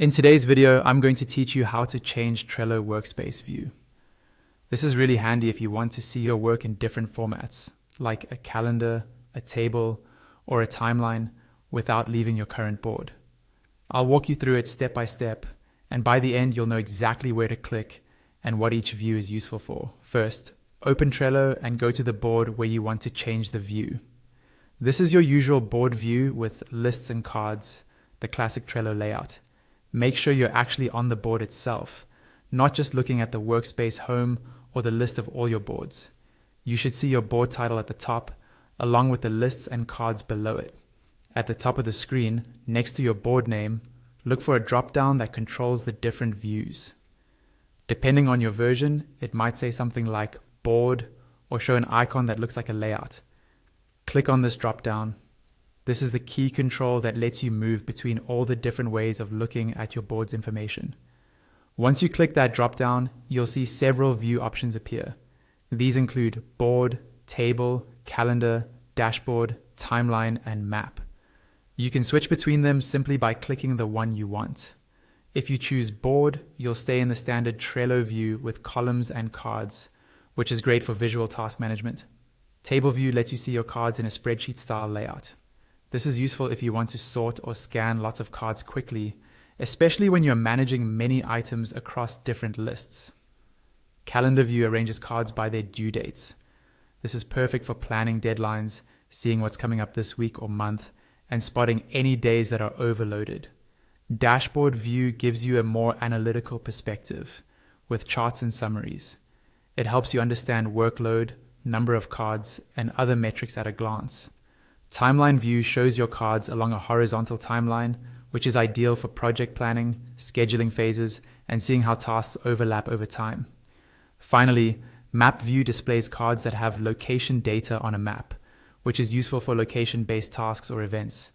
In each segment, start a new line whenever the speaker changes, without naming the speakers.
In today's video, I'm going to teach you how to change Trello Workspace view. This is really handy if you want to see your work in different formats, like a calendar, a table, or a timeline, without leaving your current board. I'll walk you through it step by step, and by the end, you'll know exactly where to click and what each view is useful for. First, open Trello and go to the board where you want to change the view. This is your usual board view with lists and cards, the classic Trello layout. Make sure you're actually on the board itself, not just looking at the workspace home or the list of all your boards. You should see your board title at the top, along with the lists and cards below it. At the top of the screen, next to your board name, look for a drop-down that controls the different views. Depending on your version, it might say something like board or show an icon that looks like a layout. Click on this drop-down. This is the key control that lets you move between all the different ways of looking at your board's information. Once you click that drop-down, you'll see several view options appear. These include board, table, calendar, dashboard, timeline, and map. You can switch between them simply by clicking the one you want. If you choose board, you'll stay in the standard Trello view with columns and cards, which is great for visual task management. Table view lets you see your cards in a spreadsheet-style layout. This is useful if you want to sort or scan lots of cards quickly, especially when you're managing many items across different lists. Calendar view arranges cards by their due dates. This is perfect for planning deadlines, seeing what's coming up this week or month, and spotting any days that are overloaded. Dashboard view gives you a more analytical perspective, with charts and summaries. It helps you understand workload, number of cards, and other metrics at a glance. Timeline view shows your cards along a horizontal timeline, which is ideal for project planning, scheduling phases, and seeing how tasks overlap over time. Finally, map view displays cards that have location data on a map, which is useful for location-based tasks or events.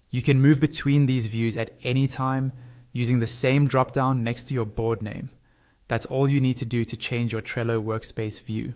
You can move between these views at any time using the same drop-down next to your board name. That's all you need to do to change your Trello Workspace view.